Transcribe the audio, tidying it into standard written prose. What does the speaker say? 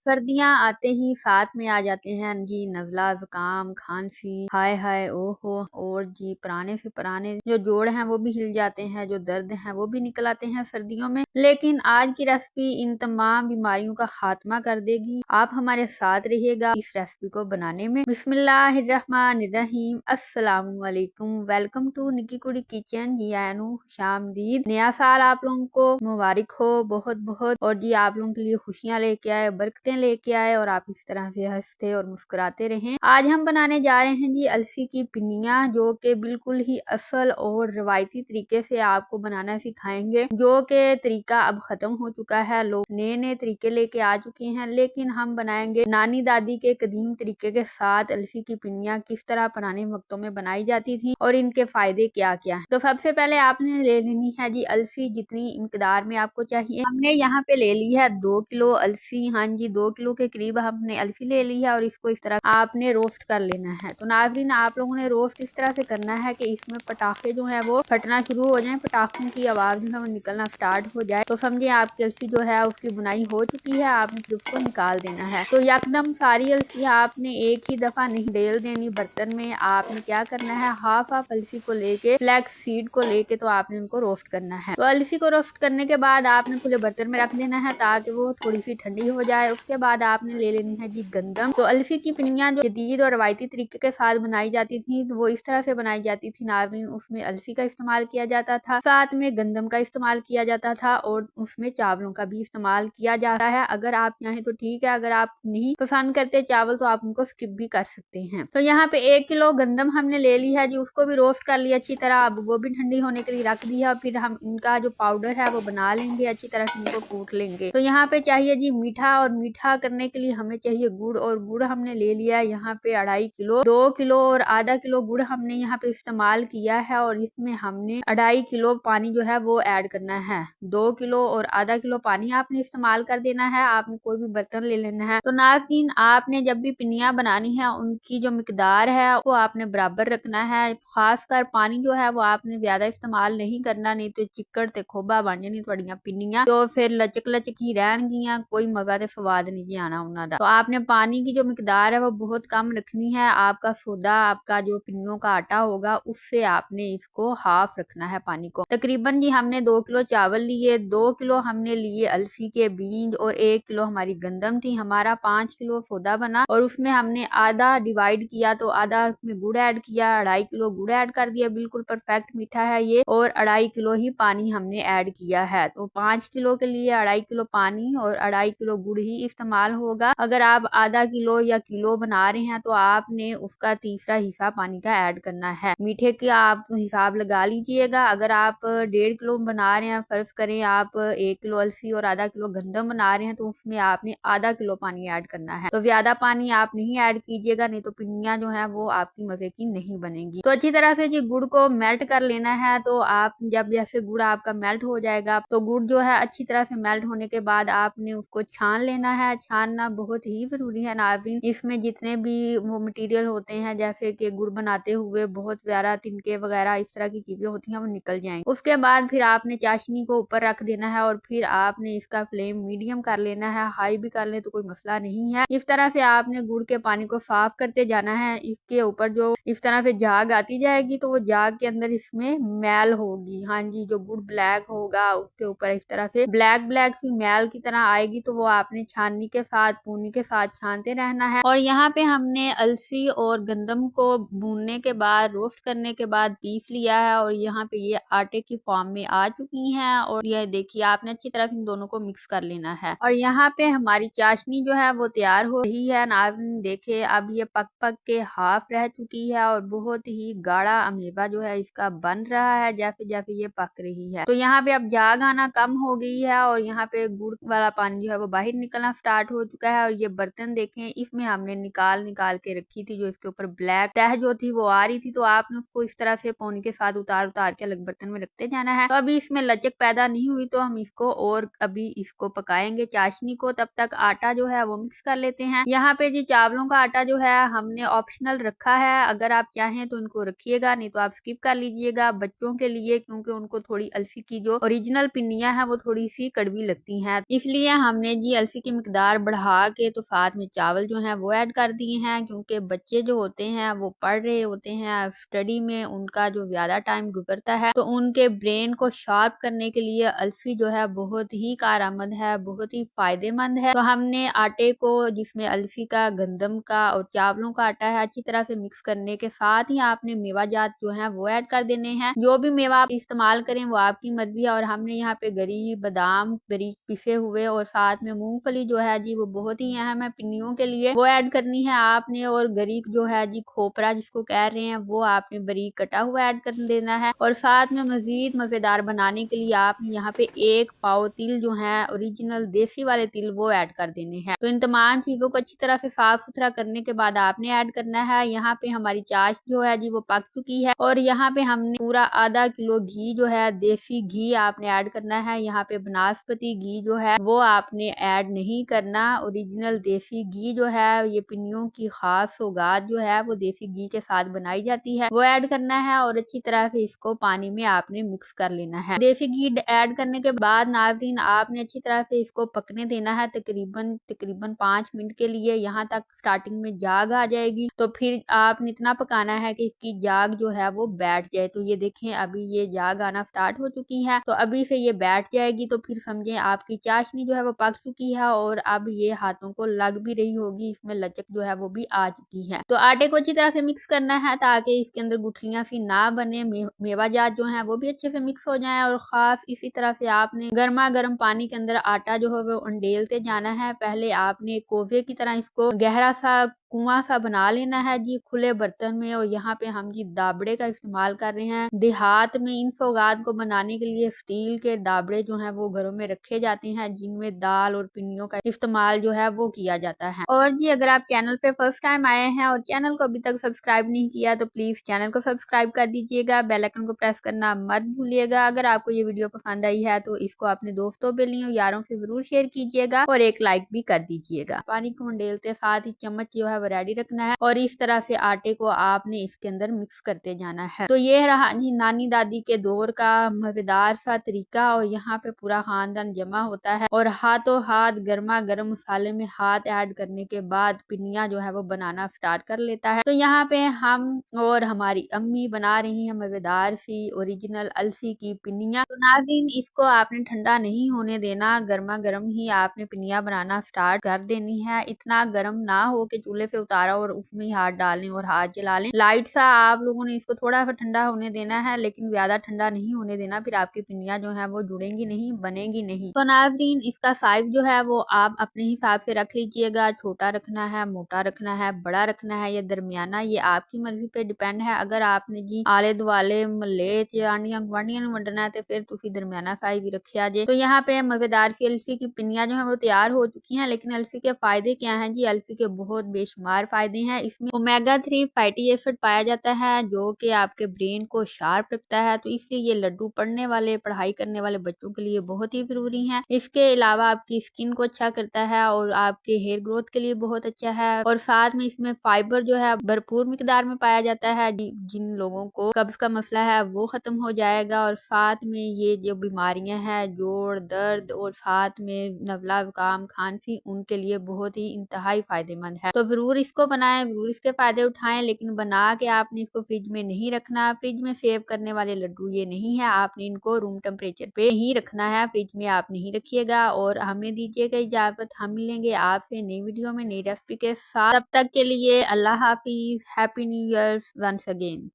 सर्दियाँ आते ही साथ में आ जाते हैं जी नज़ला, ज़ुकाम, खांसी, हाय हाय ओहो। और जी पुराने से पुराने जो जोड़ हैं वो भी हिल जाते हैं, जो दर्द हैं वो भी निकल आते हैं सर्दियों में। लेकिन आज की रेसिपी इन तमाम बीमारियों का खात्मा कर देगी। आप हमारे साथ रहिएगा इस रेसिपी को बनाने में। बिस्मिल्लाहिर्रहमानिर्रहीम, अस्सलाम वालेकुम, वेलकम टू निकी कुड़ी किचन। जी आनू खुशामदीद। नया साल आप लोगों को मुबारक हो बहुत बहुत। और जी आप लोगों के लिए खुशियाँ लेके आए, बरकतें लेके आए और आप इस तरह से हंसते और मुस्कुराते रहें। आज हम बनाने जा रहे हैं जी अलसी की पिन्नियाँ, जो कि बिल्कुल ही असल और रवायती तरीके से आपको बनाना सिखाएंगे, जो कि तरीका अब खत्म हो चुका है। लोग नए नए तरीके लेके आ चुके हैं, लेकिन हम बनाएंगे नानी दादी के कदीम तरीके के साथ अलसी की पिन्नियाँ किस तरह पुराने वक्तों में बनाई जाती थी और इनके फायदे क्या क्या है। तो सबसे पहले आपने ले लेनी है जी अलसी, जितनी इंकदार में आपको चाहिए। हमने यहाँ पे ले ली है 2 किलो अलसी। हाँ जी 2 किलो के करीब हमने अलसी ले ली है और इसको इस तरह आपने रोस्ट कर लेना है। तो नाज़रीन आप लोगों ने रोस्ट इस तरह से करना है कि इसमें पटाखे जो है वो फटना शुरू हो जाए, पटाखों की आवाज जो है वो निकलना स्टार्ट हो जाए, तो समझे आपकी अलसी जो है उसकी बुनाई हो चुकी है। आपने फिर उसको निकाल देना है। तो यकदम सारी अलसी आपने एक ही दफा नहीं डेल देनी बर्तन में। आपने क्या करना है, हाफ अलसी को लेके फ्लैक्स सीड को लेके तो आपने उनको रोस्ट करना है। तो अलसी को रोस्ट करने के बाद आपने खुले बर्तन में रख देना है ताकि वो थोड़ी सी ठंडी हो जाए। उसके बाद आपने ले लेनी है जी गंदम। तो अलसी की पिन्नियाँ जो जदीद और रवायती तरीके के साथ बनाई जाती थी तो वो इस तरह से बनाई जाती थी नाज़रीन। उसमें अलसी का इस्तेमाल किया जाता था, साथ में गंदम का इस्तेमाल किया जाता था और उसमें चावलों का भी इस्तेमाल किया जाता है। अगर आप चाहें तो ठीक है, अगर आप नहीं पसंद करते चावल तो आप उनको स्किप भी कर सकते हैं। तो यहाँ पे 1 किलो गंदम हमने ले ली है जी, उसको भी रोस्ट कर लिया अच्छी तरह। अब वो भी ठंडी होने के लिए रख दिया। फिर हम इनका जो पाउडर है वो बना लेंगे, अच्छी तरह से इनको कूट लेंगे। तो यहाँ पे चाहिए जी मीठा, और मीठा करने के लिए हमें चाहिए गुड़, और गुड़ हमने ले लिया है यहाँ पे 2.5 किलो। 2 किलो और आधा किलो गुड़ हमने यहाँ पे इस्तेमाल किया है और इसमें हमने 2.5 किलो पानी जो है वो ऐड करना है। 2 किलो और आधा किलो पानी आपने इस्तेमाल कर देना है। आपने कोई भी बर्तन ले लेना है। तो नाज़रीन आपने जब भी पिन्नियाँ बनानी है उनकी जो मिकदार है वो आपने बराबर रखना है। खासकर पानी जो है वो आपने ज्यादा इस्तेमाल नहीं करना, नहीं तो चिक्कड़ ते खोबा बन जानी ਤੁਹਾਡੀਆਂ पिन्नियाँ, तो फिर लचक लचक ही रहनगियां, कोई मजा ते स्वाद नहीं जी आना उन्हों दा। तो आपने पानी की जो मिकदार है वो बहुत कम रखनी है। आपका सोदा, आपका जो पिन्नियों का आटा होगा उससे आपने इसको हाफ रखना है पानी को। तकरीबन जी हमने 2 किलो चावल लिए, 2 किलो हमने लिए अलसी के बीज और 1 किलो हमारी गंदम थी। हमारा 5 किलो सोदा बना और उसमें हमने आधा डिवाइड किया, तो आधा उसमें गुड़ ऐड किया, 2.5 किलो गुड़ ऐड कर दिया, बिल्कुल परफेक्ट मीठा है ये। और 2.5 किलो ही पानी हमने ऐड किया है। तो 5 किलो के लिए 2.5 किलो पानी और 2.5 किलो गुड़ ही इस्तेमाल होगा। अगर आप आधा किलो या किलो बना रहे हैं तो आपने उसका तीसरा हिस्सा पानी का ऐड करना है। मीठे का आप हिसाब लगा लीजिएगा। अगर आप 1.5 किलो बना रहे हैं, फर्ज करें आप 1 किलो अलसी और आधा किलो गंदम बना रहे हैं, तो उसमें आपने आधा किलो पानी ऐड करना है। तो ज्यादा पानी आप नहीं ऐड कीजिएगा, नहीं तो पिन्नियाँ जो है वो आपकी मजे की नहीं बनेगी। तो अच्छी तरह से जी गुड़ को मेल्ट कर लेना है। तो आप जब जैसे गुड़ आपका मेल्ट हो जाएगा, तो गुड़ जो है अच्छी तरह से मेल्ट होने के बाद आपने उसको छान लेना है। छानना बहुत ही जरूरी है नाज़रीन। इसमें जितने भी वो मटेरियल होते हैं, जैसे कि गुड़ बनाते हुए बहुत प्यारा तिनके वगैरह इस तरह की चीजें होती हैं, वो निकल जाएंगी। उसके बाद फिर आपने चाशनी को ऊपर रख देना है और फिर आपने इसका फ्लेम मीडियम कर लेना है। हाई भी कर ले तो कोई मसला नहीं है। इस तरह से आपने गुड़ के पानी को साफ करते जाना है। इसके ऊपर जो इस तरह से झाग आती जाएगी, तो वो झाग के अंदर इसमें मैल होगी। हाँ जी, जो गुड़ ब्लैक होगा उसके ऊपर इस तरह से ब्लैक ब्लैक सी मैल की तरह आएगी, तो वो आपने छाननी के साथ पूनी के साथ छानते रहना है। और यहाँ पे हमने अलसी और गंदम को भूनने के बाद, रोस्ट करने के बाद पीस लिया है और यहाँ पे ये आटे की फॉर्म में आ चुकी हैं। और ये देखिए आपने अच्छी तरह इन दोनों को मिक्स कर लेना है। और यहाँ पे हमारी चाशनी जो है वो तैयार हो रही है। नाज़रीन देखे अब ये पक पक के हाफ रह चुकी है और बहुत ही गाढ़ा अमेवा जो है इसका बन रहा है जैसे जैसे ये पक रही है। तो यहाँ पे अब झाग आना कम हो गई है और यहाँ पे गुड़ वाला पानी जो है वो बाहर निकलना स्टार्ट हो चुका है। और ये बर्तन देखें, इसमें हमने निकाल निकाल के रखी थी, जो इसके ऊपर ब्लैक तह जो थी वो आ रही थी, तो आपने उसको इस तरह से पौनी के साथ उतार उतार के अलग बर्तन में रखते जाना है। तो अभी इसमें लचक पैदा नहीं हुई, तो हम इसको और अभी इसको पकाएंगे चाशनी को। तब तक आटा जो है वो मिक्स कर लेते हैं। यहाँ पे जी चावलों का आटा जो है हमने ऑप्शनल रखा है, अगर आप चाहें तो इनको रखिएगा, नहीं तो आप स्किप कर लीजिएगा बच्चों के लिए, क्योंकि उनको थोड़ी अलसी की जो ओरिजिनल पिन्नियां हैं वो थोड़ी सी कड़वी लगती हैं, इसलिए हमने जी अलसी की मकदार बढ़ा के तो साथ में चावल जो है वो ऐड कर दिए हैं, क्योंकि बच्चे जो होते हैं वो पढ़ रहे होते हैं, स्टडी में उनका जो ज्यादा टाइम गुजरता है, तो उनके ब्रेन को शार्प करने के लिए अलसी जो है बहुत ही कारआमद है, बहुत ही फायदेमंद है। तो हमने आटे को, जिसमें अलसी का, गंदम का और चावलों का आटा है, अच्छी तरह से मिक्स करने के साथ ही आपने मेवा जात जो है वो ऐड कर देने हैं। जो भी मेवा आप इस्तेमाल करें वो आपकी मर्जी है। और हमने यहाँ पे गरी, बादाम बारीक पिसे हुए और साथ में मूंगफली जो है जी वो बहुत ही अहम है पिन्नियों के लिए, वो ऐड करनी है आपने। और गरीक जो है जी, खोपरा जिसको कह रहे हैं, वो आपने बारीक कटा हुआ ऐड कर देना है। और साथ में मजीद मजेदार बनाने के लिए आपने यहाँ पे 1 पाव तिल जो है ओरिजिनल देसी वाले तिल वो ऐड कर देने हैं। तो इन तमाम चीजों को अच्छी तरह से साफ सुथरा करने के बाद आपने ऐड करना है। यहाँ पे हमारी चाश जो है जी वो पक चुकी है और यहाँ पे हमने पूरा आधा किलो घी जो है, देसी घी आपने ऐड करना है। यहाँ पे बनास्पति घी जो है वो आपने ऐड नहीं करना। ओरिजिनल देसी घी जो है, ये पिन्नियों की खास सौगात जो है वो देसी घी के साथ बनाई जाती है, वो ऐड करना है और अच्छी तरह से इसको पानी में आपने मिक्स कर लेना है। देसी घी ऐड करने के बाद नाज़रीन आपने अच्छी तरह से इसको पकने देना है, तकरीबन 5 मिनट के लिए। यहाँ तक स्टार्टिंग में जाग आ जाएगी, तो फिर आपने इतना पकाना है कि इसकी जाग जो है वो बैठ जाए। तो ये देखें, अभी ये जाग आना स्टार्ट हो चुकी है, तो अभी से ये बैठ जाएगी। तो फिर समझे आपकी चाशनी जो है वो पक चुकी है और अब ये हाथों को लग भी रही होगी, इसमें लचक जो है वो भी आ चुकी है। तो आटे को अच्छी तरह से मिक्स करना है ताकि इसके अंदर गुठलियां सी ना बने, मेवा जात जो है वो भी अच्छे से मिक्स हो जाए। और खास इसी तरह से आपने गर्मा गर्म पानी के अंदर आटा जो है वो अंडेलते जाना है। पहले आपने कोवे की तरह इसको गहरा सा कुआं सा बना लेना है जी, खुले बर्तन में। और यहाँ पे हम जी दाबड़े का इस्तेमाल कर रहे हैं। देहात में इन सौगात को बनाने के लिए स्टील के दाबड़े जो हैं वो घरों में रखे जाते हैं, जिनमें दाल और पिन्नियों का इस्तेमाल जो है वो किया जाता है। और जी अगर आप चैनल पे फर्स्ट टाइम आए हैं और चैनल को अभी तक सब्सक्राइब नहीं किया, तो प्लीज चैनल को सब्सक्राइब कर दीजिएगा, बेल आइकन को प्रेस करना मत भूलिएगा। अगर आपको ये वीडियो पसंद आई है तो इसको अपने दोस्तों, बेलियों, यारों से जरूर शेयर कीजिएगा और एक लाइक भी कर दीजिएगा। पानी को मंडेलते साथ ही चम्मच जो है वो रेडी रखना है और इस तरह से आटे को आपने इसके अंदर मिक्स करते जाना है। तो ये रहा जी नानी दादी के दौर का मजेदार सा तरीका। और यहाँ पे पूरा खानदान जमा होता है और हाथों हाथ गर्मा गर्म मसाले में हाथ ऐड करने के बाद पिन्नियां जो है वो बनाना स्टार्ट कर लेता है। तो यहाँ पे हम और हमारी अम्मी बना रही है मजेदार सी ओरिजिनल अलसी की पिन्नियां। तो नाज़रीन इसको आपने ठंडा नहीं होने देना, गर्मा गर्म ही आपने पिन्नियां बनाना स्टार्ट कर देनी है। इतना गर्म ना हो कि चूल्हे से उतारा और उसमें ही हाथ डालें और हाथ जला लें। लाइट सा आप लोगों ने इसको थोड़ा सा ठंडा होने देना है, लेकिन ज्यादा ठंडा नहीं होने देना, फिर आपकी पिन्नियां जो है वो जुड़ेंगी नहीं, बनेगी नहीं। तो नाज़रीन इसका साइज जो है वो आप अपने हिसाब से रख लीजिएगा, छोटा रखना है, मोटा रखना है, बड़ा रखना है या दरमियाना, ये आपकी मर्जी पे डिपेंड है। अगर आपने जी आले दुआले मले आंडियां गुआंढियां वंडना है तो फिर तुसी दरमियाना साइज भी रखिया जे। तो यहाँ पे मजेदार सी अलसी की पिन्नियां जो है वो तैयार हो चुकी हैं। लेकिन अलसी के फायदे क्या हैं जी? अलसी के बहुत बेशुमार फायदे हैं। इसमें ओमेगा 3 फैटी एसिड पाया जाता है जो कि आपके ब्रेन को शार्प रखता है। तो इसलिए ये लड्डू पढ़ने वाले, पढ़ाई करने वाले बच्चों के लिए बहुत ही जरूरी है। इसके अलावा आपकी स्किन को अच्छा करता है और आपके हेयर ग्रोथ के लिए बहुत अच्छा है। और साथ में इसमें फाइबर जो है भरपूर मिकदार में पाया जाता है, जिन लोगों को कब्ज का मसला है वो खत्म हो जाएगा। और साथ में ये जो बीमारियां हैं, जोड़ दर्द और साथ में नवला जुकाम, खांसी, उनके लिए बहुत ही इंतहाई फायदेमंद है। तो जरूर इसको बनाएं, जरूर इसके फायदे उठाएं। लेकिन बना के आपने इसको फ्रिज में नहीं रखना। फ्रिज में सेव करने वाले लड्डू ये नहीं है, आपने इनको रूम टेम्परेचर पे ही रखना है, फ्रिज में आप नहीं रखिएगा। और हमें दीजिएगा इजाजत, हम मिलेंगे आपसे नई वीडियो में नई रेसिपी के साथ। तब तक के लिए अल्लाह हाफिज, happy new year once again.